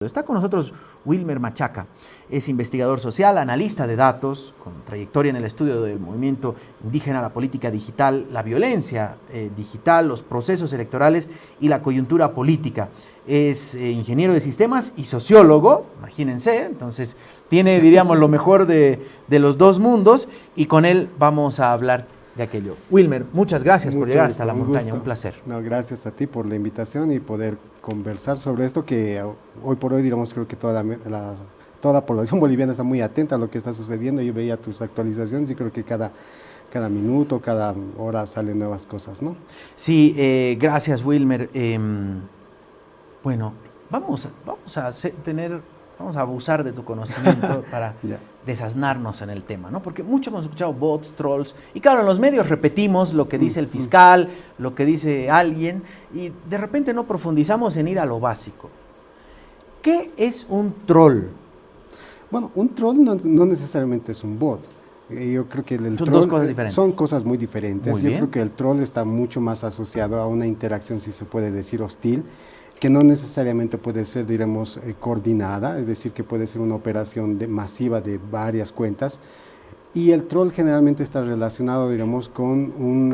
Está con nosotros Wilmer Machaca, es investigador social, analista de datos, con trayectoria en el estudio del movimiento indígena, la política digital, la violencia digital, los procesos electorales y la coyuntura política. Es ingeniero de sistemas y sociólogo, imagínense, entonces tiene, diríamos, lo mejor de los dos mundos y con él vamos a hablar de aquello. Wilmer, muchas gracias por llegar hasta la montaña, un placer. No, gracias a ti por la invitación y poder conversar sobre esto que hoy por hoy, digamos, creo que toda la población boliviana está muy atenta a lo que está sucediendo. Yo veía tus actualizaciones y creo que cada minuto, cada hora salen nuevas cosas, ¿no? Sí, gracias, Wilmer. Bueno, vamos a abusar de tu conocimiento para desasnarnos en el tema, ¿no? Porque mucho hemos escuchado bots, trolls, y claro, en los medios repetimos lo que dice el fiscal, lo que dice alguien, y de repente no profundizamos en ir a lo básico. ¿Qué es un troll? Bueno, un troll no necesariamente es un bot. Yo creo que el son troll dos cosas diferentes. Son cosas muy diferentes. Muy Yo bien. creo que el troll está mucho más asociado a una interacción, si se puede decir, hostil, que no necesariamente puede ser, diremos, coordinada, es decir, que puede ser una operación masiva de varias cuentas. Y el troll generalmente está relacionado, digamos, con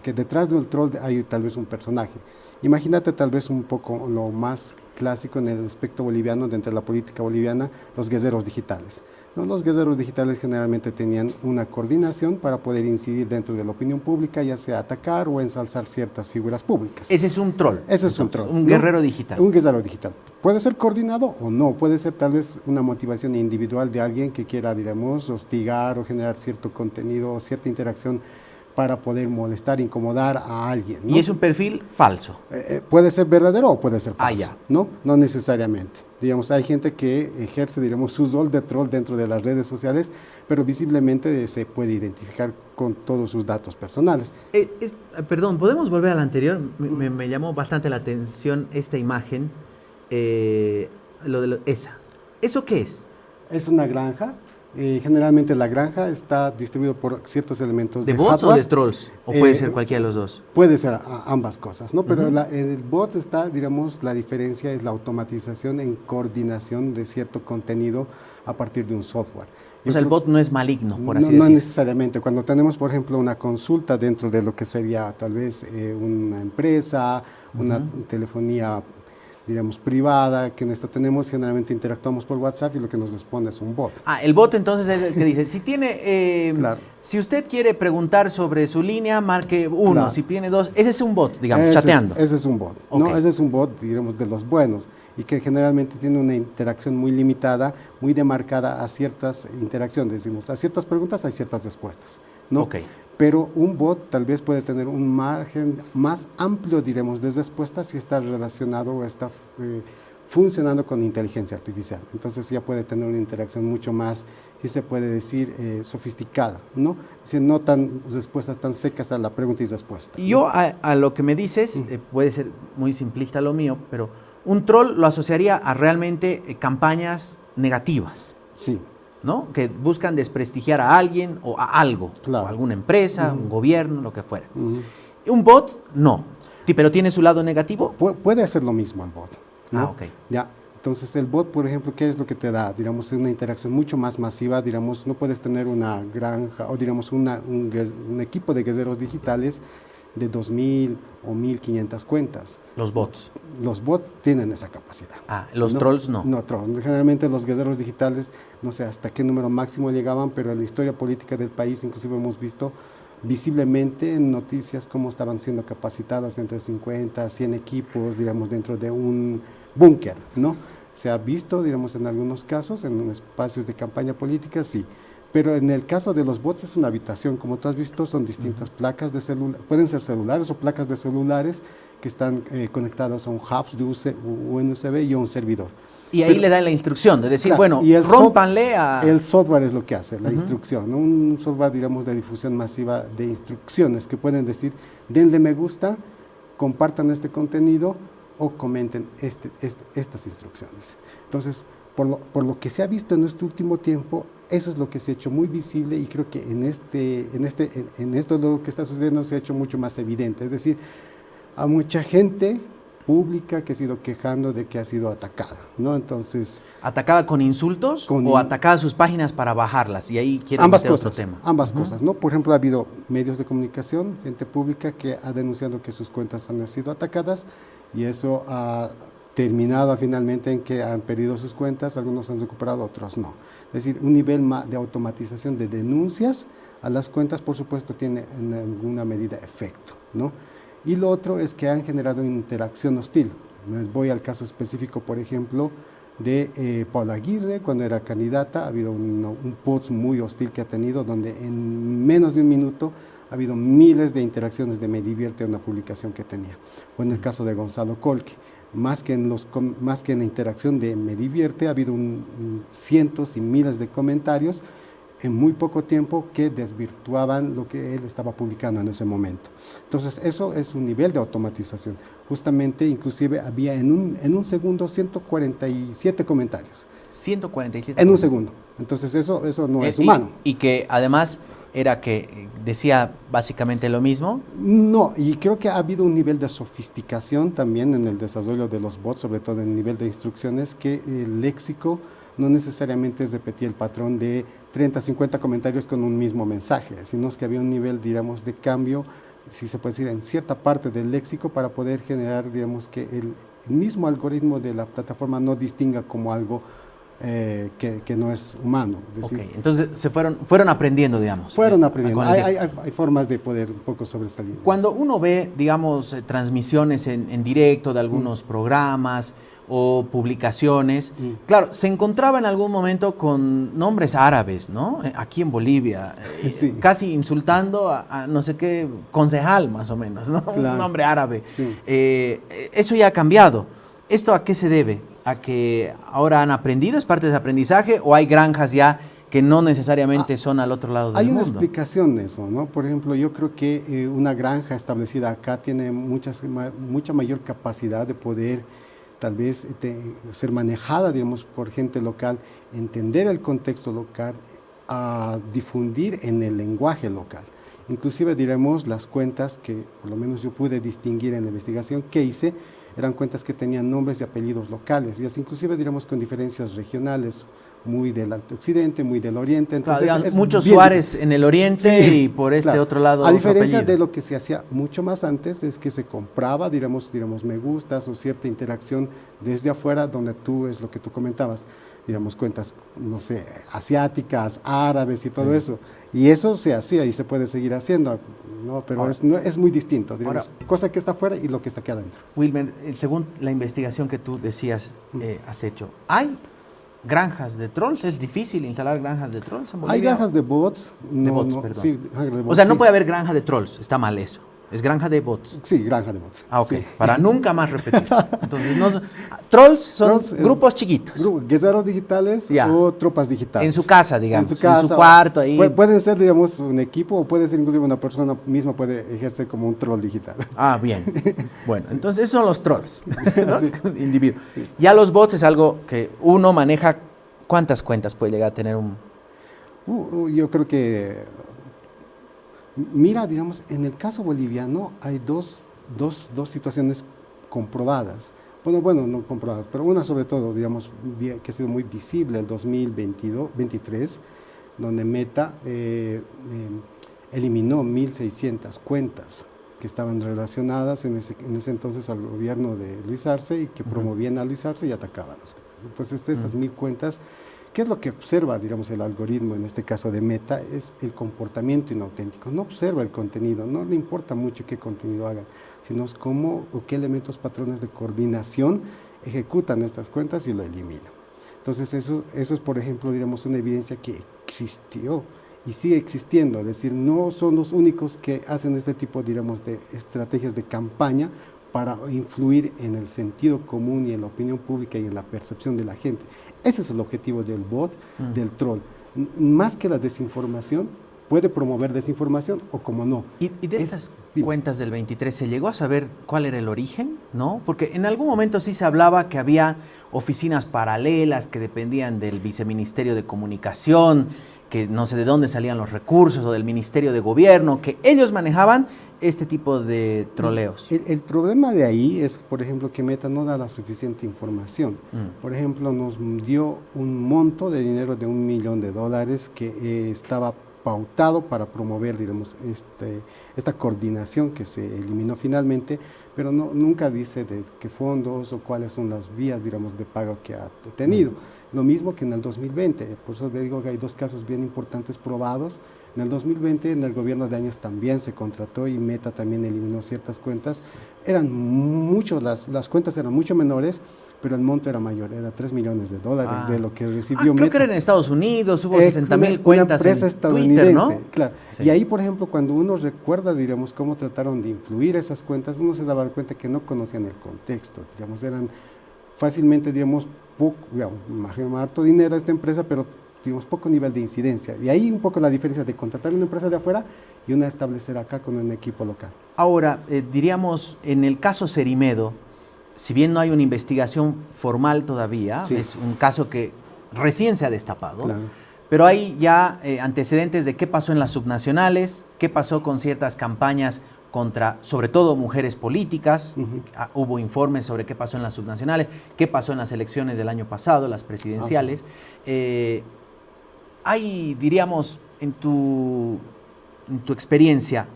que detrás del troll hay tal vez un personaje. Imagínate tal vez un poco lo más clásico en el aspecto boliviano, dentro de la política boliviana, los guerreros digitales, ¿no? Los guerreros digitales generalmente tenían una coordinación para poder incidir dentro de la opinión pública, ya sea atacar o ensalzar ciertas figuras públicas. Ese es un troll. Ese es un troll. Un guerrero digital. Un guerrero digital. Puede ser coordinado o no, puede ser tal vez una motivación individual de alguien que quiera, digamos, hostigar o generar cierto contenido o cierta interacción para poder molestar, incomodar a alguien, ¿no? Y es un perfil falso. Puede ser verdadero o puede ser falso, ya. ¿no? No necesariamente. Digamos, hay gente que ejerce, digamos, su rol de troll dentro de las redes sociales, pero visiblemente se puede identificar con todos sus datos personales. Perdón, ¿podemos volver a la anterior? Me llamó bastante la atención esta imagen, esa. ¿Eso qué es? Es una granja. Generalmente la granja está distribuida por ciertos elementos ¿De de bots hardware. o de trolls? ¿O puede ser cualquiera de los dos? Puede ser ambas cosas, ¿no? Pero el bot está, digamos, la diferencia es la automatización en coordinación de cierto contenido a partir de un software. O sea, el bot no es maligno, por así No decirlo. necesariamente. Cuando tenemos, por ejemplo, una consulta dentro de lo que sería tal vez una empresa, una telefonía, digamos, privada, que tenemos, generalmente interactuamos por WhatsApp y lo que nos responde es un bot. El bot entonces es el que dice, si tiene, Claro. si usted quiere preguntar sobre su línea, marque 1, Claro. si tiene 2, ese es un bot, digamos, chateando. Ese es un bot, Okay. ¿no? Ese es un bot, digamos, de los buenos y que generalmente tiene una interacción muy limitada, muy demarcada a ciertas interacciones, decimos, a ciertas preguntas hay ciertas respuestas, ¿no? Okay. Pero un bot tal vez puede tener un margen más amplio, diremos, de respuestas si está relacionado o está funcionando con inteligencia artificial. Entonces ya puede tener una interacción mucho más, si se puede decir, sofisticada, ¿no? Es decir, no respuestas tan secas a la pregunta y respuesta. Y yo a lo que me dices, puede ser muy simplista lo mío, pero un troll lo asociaría a realmente campañas negativas. Sí. ¿No? Que buscan desprestigiar a alguien o a algo, Claro. o a alguna empresa, un gobierno, lo que fuera. Un bot, no. Pero tiene su lado negativo. Puede hacer lo mismo el bot, ¿no? Ok. Ya. Entonces el bot, por ejemplo, ¿qué es lo que te da? Digamos, una interacción mucho más masiva, digamos, no puedes tener una granja o digamos un equipo de guerreros digitales de 2.000 o 1.500 cuentas. Los bots. Los bots tienen esa capacidad. Los trolls no. No, trolls. Generalmente los guerreros digitales, no sé hasta qué número máximo llegaban, pero en la historia política del país inclusive hemos visto visiblemente en noticias cómo estaban siendo capacitados entre 50 a 100 equipos, digamos, dentro de un búnker, ¿no? Se ha visto, digamos, en algunos casos, en espacios de campaña política, sí. Pero en el caso de los bots es una habitación, como tú has visto, son distintas placas de celular, pueden ser celulares o placas de celulares que están conectados a un hub de USB y a un servidor. Y ahí le dan la instrucción de decir, Claro, bueno, y rómpanle a... El software es lo que hace, la instrucción, ¿no? Un software, digamos, de difusión masiva de instrucciones que pueden decir, denle me gusta, compartan este contenido o comenten estas instrucciones. Entonces, por lo que se ha visto en este último tiempo, eso es lo que se ha hecho muy visible y creo que en esto lo que está sucediendo se ha hecho mucho más evidente. Es decir, a mucha gente pública que ha sido quejando de que ha sido atacada, ¿no? Entonces... ¿Atacada con insultos o atacada sus páginas para bajarlas? Y ahí quiero ambas meter cosas, otro tema. Ambas cosas, ¿no? Por ejemplo, ha habido medios de comunicación, gente pública que ha denunciado que sus cuentas han sido atacadas y eso ha terminado finalmente en que han perdido sus cuentas, algunos han recuperado, otros no. Es decir, un nivel de automatización de denuncias a las cuentas, por supuesto, tiene en alguna medida efecto, ¿no? Y lo otro es que han generado interacción hostil. Voy al caso específico, por ejemplo, de Paula Aguirre, cuando era candidata, ha habido un post muy hostil que ha tenido, donde en menos de un minuto ha habido miles de interacciones de Me Divierte, una publicación que tenía. O en el caso de Gonzalo Colque, más que en la interacción de Me Divierte, ha habido cientos y miles de comentarios en muy poco tiempo que desvirtuaban lo que él estaba publicando en ese momento. Entonces, eso es un nivel de automatización. Justamente, inclusive, había en un segundo 147 comentarios. 147. En un segundo. Entonces, eso no es humano. Y que además era que decía básicamente lo mismo. No, y creo que ha habido un nivel de sofisticación también en el desarrollo de los bots, sobre todo en el nivel de instrucciones, que el léxico no necesariamente es repetir el patrón de 30, 50 comentarios con un mismo mensaje, sino que había un nivel, digamos, de cambio, si se puede decir, en cierta parte del léxico para poder generar, digamos, que el mismo algoritmo de la plataforma no distinga como algo que no es humano. Es decir, entonces fueron aprendiendo, digamos. Fueron aprendiendo. Hay formas de poder un poco sobresalir. Cuando uno ve, digamos, transmisiones en directo de algunos programas o publicaciones, claro, se encontraba en algún momento con nombres árabes, ¿no? Aquí en Bolivia, sí, casi insultando a no sé qué concejal, más o menos, ¿no? Claro. Un nombre árabe. Sí. Eso ya ha cambiado. ¿Esto a qué se debe? ¿A que ahora han aprendido, es parte de ese aprendizaje, o hay granjas ya que no necesariamente son al otro lado del mundo? Hay una explicación de eso, ¿no? Por ejemplo, yo creo que una granja establecida acá tiene mucha mayor capacidad de poder tal vez ser manejada, digamos, por gente local, entender el contexto local, a difundir en el lenguaje local. Inclusive, diremos, las cuentas que por lo menos yo pude distinguir en la investigación que hice, eran cuentas que tenían nombres y apellidos locales, y así inclusive, diremos, con diferencias regionales, muy del occidente, muy del oriente. Entonces, claro, muchos Suárez en el oriente, sí, y por este otro lado. A diferencia de lo que se hacía mucho más antes, es que se compraba, diremos, me gustas o cierta interacción desde afuera, donde es lo que tú comentabas, digamos, cuentas, no sé, asiáticas, árabes y todo eso. Y eso se hacía y se puede seguir haciendo, ¿no? Pero es muy distinto, digamos, cosa que está afuera y lo que está aquí adentro. Wilmer, según la investigación que tú decías, has hecho, ¿hay granjas de trolls? ¿Es difícil instalar granjas de trolls en Bolivia? Hay granjas de bots. Perdón. Sí, de bots, o sea, no puede haber granja de trolls, está mal eso. Es granja de bots. Sí, granja de bots. Ah, ok. Sí. Para nunca más repetir. Entonces, trolls son grupos chiquitos. Guerreros digitales o tropas digitales. En su casa, digamos. En su casa. En su cuarto. Ahí. Pueden ser, digamos, un equipo o puede ser inclusive una persona misma puede ejercer como un troll digital. Ah, bien. Bueno, entonces esos son los trolls, ¿no? Sí. Individuo. Sí. Ya los bots es algo que uno maneja. ¿Cuántas cuentas puede llegar a tener un...? Yo creo que... Mira, digamos, en el caso boliviano hay dos situaciones comprobadas. Bueno, no comprobadas, pero una sobre todo, digamos, que ha sido muy visible el 2023, donde Meta eliminó 1.600 cuentas que estaban relacionadas en ese entonces al gobierno de Luis Arce y que promovían a Luis Arce y atacaban las cuentas. Entonces, estas 1.000 cuentas, ¿qué es lo que observa, digamos, el algoritmo, en este caso de Meta? Es el comportamiento inauténtico. No observa el contenido, no le importa mucho qué contenido hagan, sino es cómo o qué elementos, patrones de coordinación ejecutan estas cuentas y lo eliminan. Entonces, eso es, por ejemplo, digamos, una evidencia que existió y sigue existiendo. Es decir, no son los únicos que hacen este tipo, digamos, de estrategias de campaña para influir en el sentido común y en la opinión pública y en la percepción de la gente. Ese es el objetivo del bot, del troll. Más que la desinformación, puede promover desinformación o como no. Y de estas cuentas del 23, ¿se llegó a saber cuál era el origen? ¿No? Porque en algún momento sí se hablaba que había oficinas paralelas que dependían del Viceministerio de Comunicación, que no sé de dónde salían los recursos, o del Ministerio de Gobierno, que ellos manejaban este tipo de troleos. El problema de ahí es, por ejemplo, que Meta no da la suficiente información. Por ejemplo, nos dio un monto de dinero de $1 millón que estaba pautado para promover, digamos, esta coordinación que se eliminó finalmente, pero nunca dice de qué fondos o cuáles son las vías, digamos, de pago que ha tenido. Lo mismo que en el 2020, por eso le digo que hay dos casos bien importantes probados. En el 2020, en el gobierno de Áñez también se contrató y Meta también eliminó ciertas cuentas. Eran muchos, las cuentas eran mucho menores, pero el monto era mayor, era $3 millones de lo que recibió Meta. Creo que era en Estados Unidos, hubo 60,000 cuentas una empresa en estadounidense, Twitter, ¿no? Claro. Sí. Y ahí, por ejemplo, cuando uno recuerda, digamos, cómo trataron de influir esas cuentas, uno se daba cuenta que no conocían el contexto, digamos, eran fácilmente, digamos, poco, digamos, harto dinero a esta empresa, pero digamos, poco nivel de incidencia. Y ahí un poco la diferencia de contratar una empresa de afuera y una establecer acá con un equipo local. Ahora, diríamos, en el caso Cerimedo, si bien no hay una investigación formal todavía, sí, es un caso que recién se ha destapado, claro, pero hay ya antecedentes de qué pasó en las subnacionales, qué pasó con ciertas campañas contra, sobre todo, mujeres políticas. Hubo informes sobre qué pasó en las subnacionales, qué pasó en las elecciones del año pasado, las presidenciales. Hay, diríamos, en tu experiencia,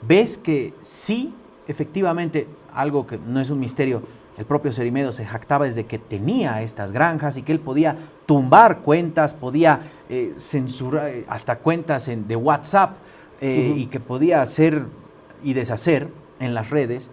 ¿ves que sí, efectivamente, algo que no es un misterio, el propio Cerimedo se jactaba desde que tenía estas granjas y que él podía tumbar cuentas, podía censurar hasta cuentas de WhatsApp y que podía hacer y deshacer en las redes?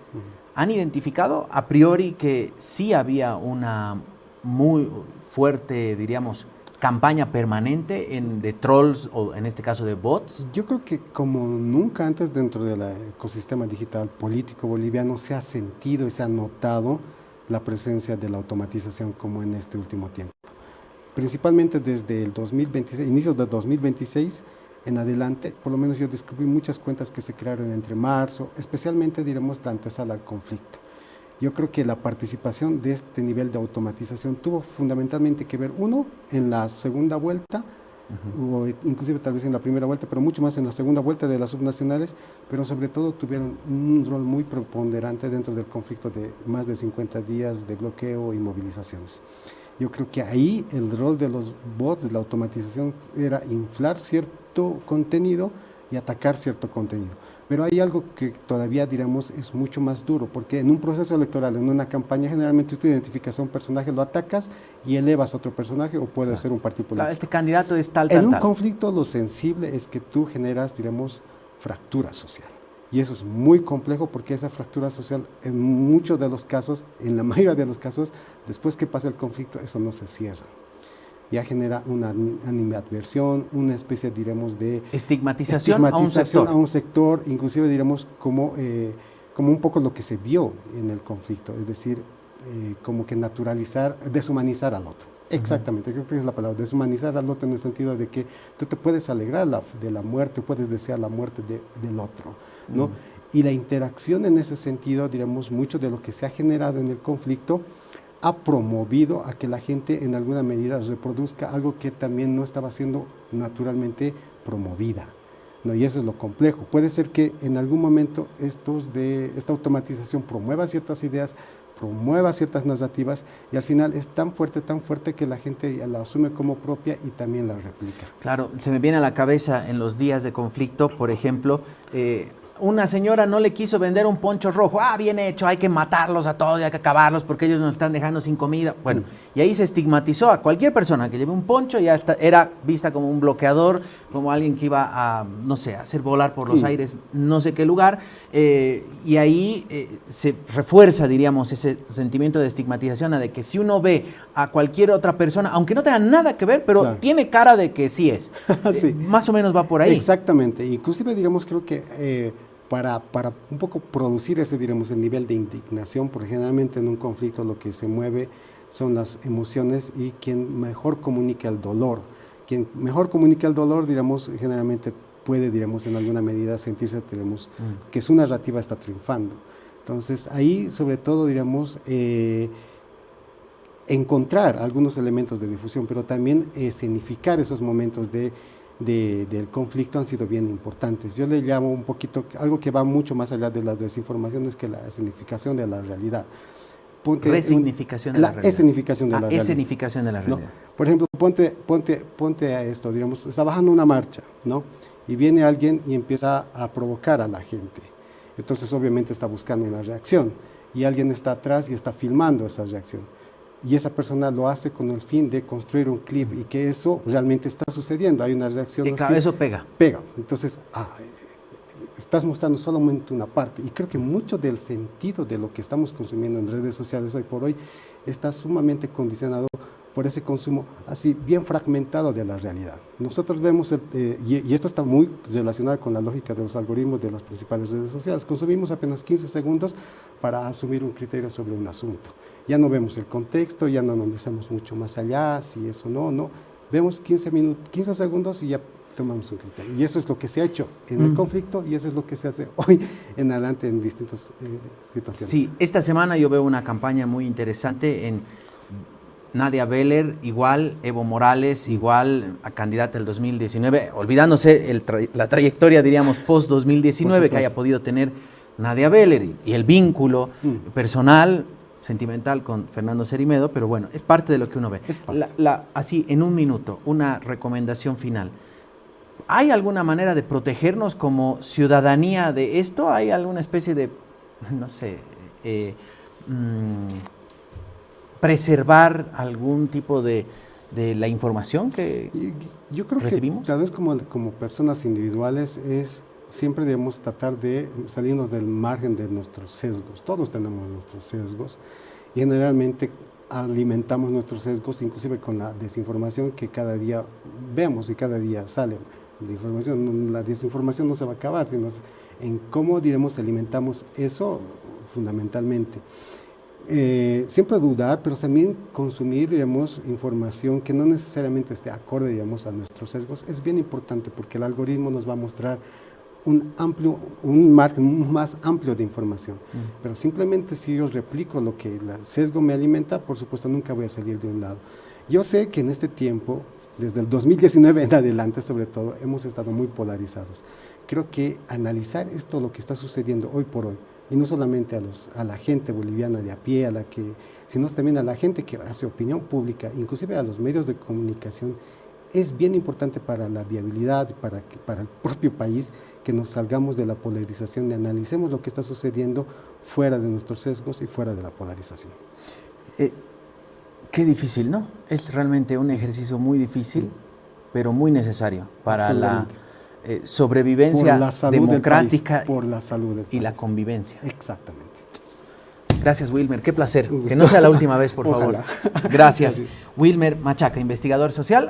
¿Han identificado a priori que sí había una muy fuerte, diríamos, campaña permanente de trolls o en este caso de bots? Yo creo que como nunca antes dentro del ecosistema digital político boliviano se ha sentido y se ha notado la presencia de la automatización como en este último tiempo. Principalmente desde el 2026, inicios de 2026 en adelante, por lo menos yo descubrí muchas cuentas que se crearon entre marzo, especialmente diremos la antesala al conflicto. Yo creo que la participación de este nivel de automatización tuvo fundamentalmente que ver, uno, en la segunda vuelta, o inclusive tal vez en la primera vuelta, pero mucho más en la segunda vuelta de las subnacionales, pero sobre todo tuvieron un rol muy preponderante dentro del conflicto de más de 50 días de bloqueo y movilizaciones. Yo creo que ahí el rol de los bots, de la automatización, era inflar cierto contenido y atacar cierto contenido. Pero hay algo que todavía, diremos, es mucho más duro, porque en un proceso electoral, en una campaña, generalmente tú identificas a un personaje, lo atacas y elevas a otro personaje, o puede ser un partido político. Este candidato es tal. En un conflicto lo sensible es que tú generas, diremos, fractura social. Y eso es muy complejo porque esa fractura social, en muchos de los casos, en la mayoría de los casos, después que pasa el conflicto, eso no se cierra. Ya genera una animadversión, una especie, diremos, de estigmatización a un sector, inclusive, diremos, como un poco lo que se vio en el conflicto, es decir, como que deshumanizar al otro. Exactamente, creo que es la palabra, deshumanizar al otro en el sentido de que tú te puedes alegrar de la muerte, puedes desear la muerte del otro, ¿no? Y la interacción en ese sentido, diremos, mucho de lo que se ha generado en el conflicto ha promovido a que la gente en alguna medida reproduzca algo que también no estaba siendo naturalmente promovida, ¿no? Y eso es lo complejo. Puede ser que en algún momento esta automatización promueva ciertas ideas, promueva ciertas narrativas y al final es tan fuerte que la gente la asume como propia y también la replica. Claro, se me viene a la cabeza en los días de conflicto, por ejemplo, una señora no le quiso vender un poncho rojo. Bien hecho, hay que matarlos a todos, hay que acabarlos porque ellos nos están dejando sin comida. Bueno, y ahí se estigmatizó a cualquier persona que lleve un poncho, ya era vista como un bloqueador, como alguien que iba a, no sé, hacer volar por los aires no sé qué lugar, y ahí se refuerza, diríamos, ese sentimiento de estigmatización, de que si uno ve a cualquier otra persona, aunque no tenga nada que ver, pero claro, tiene cara de que sí es. Sí. Más o menos va por ahí. Exactamente, inclusive, diríamos, creo que para un poco producir diremos, el nivel de indignación, porque generalmente en un conflicto lo que se mueve son las emociones y quien mejor comunica el dolor. Quien mejor comunica el dolor, digamos, generalmente puede, digamos, en alguna medida sentirse, digamos, que su narrativa está triunfando. Entonces, ahí, sobre todo, digamos, encontrar algunos elementos de difusión, pero también escenificar esos momentos del conflicto han sido bien importantes. Yo le llamo un poquito, algo que va mucho más allá de las desinformaciones, que la escenificación de la realidad. Resignificación de la realidad. Escenificación de la realidad. Escenificación de la realidad. ¿No? Por ejemplo, ponte a esto, digamos, está bajando una marcha, ¿no? Y viene alguien y empieza a provocar a la gente. Entonces, obviamente, está buscando una reacción. Y alguien está atrás y está filmando esa reacción. Y esa persona lo hace con el fin de construir un clip y que eso realmente está sucediendo. Hay una reacción. Y cada vez eso pega. Pega. Entonces, estás mostrando solamente una parte. Y creo que mucho del sentido de lo que estamos consumiendo en redes sociales hoy por hoy está sumamente condicionado por ese consumo así bien fragmentado de la realidad. Nosotros vemos, y esto está muy relacionado con la lógica de los algoritmos de las principales redes sociales, consumimos apenas 15 segundos para asumir un criterio sobre un asunto. Ya no vemos el contexto, ya no analizamos mucho más allá, si eso no. Vemos 15 segundos y ya tomamos un criterio. Y eso es lo que se ha hecho en el conflicto y eso es lo que se hace hoy en adelante en distintas situaciones. Sí, esta semana yo veo una campaña muy interesante en Nadia Beller, igual, Evo Morales, igual, a candidata del 2019, olvidándose la trayectoria, diríamos, post-2019 que haya podido tener Nadia Beller y el vínculo personal, sentimental con Fernando Cerimedo, pero bueno, es parte de lo que uno ve. Así, en un minuto, una recomendación final. ¿Hay alguna manera de protegernos como ciudadanía de esto? ¿Hay alguna especie de, no sé, preservar algún tipo de la información que yo creo recibimos? Que tal vez como personas individuales siempre debemos tratar de salirnos del margen de nuestros sesgos. Todos tenemos nuestros sesgos y generalmente alimentamos nuestros sesgos inclusive con la desinformación que cada día vemos y cada día sale. La desinformación no se va a acabar, sino en cómo, diremos, alimentamos eso fundamentalmente. Siempre dudar, pero también consumir, digamos, información que no necesariamente esté acorde, digamos, a nuestros sesgos, es bien importante porque el algoritmo nos va a mostrar un margen más amplio de información. Pero simplemente si yo replico lo que el sesgo me alimenta, por supuesto nunca voy a salir de un lado. Yo sé que en este tiempo, desde el 2019 en adelante sobre todo, hemos estado muy polarizados. Creo que analizar esto, lo que está sucediendo hoy por hoy, y no solamente a la gente boliviana de a pie, sino también a la gente que hace opinión pública, inclusive a los medios de comunicación, es bien importante para la viabilidad, para el propio país, que nos salgamos de la polarización y analicemos lo que está sucediendo fuera de nuestros sesgos y fuera de la polarización. Qué difícil, ¿no? Es realmente un ejercicio muy difícil, pero muy necesario para la sobrevivencia democrática por la salud del país. Y la convivencia. Exactamente. Gracias, Wilmer. Qué placer. Que no sea la última vez, por favor. Gracias. Wilmer Machaca, investigador social.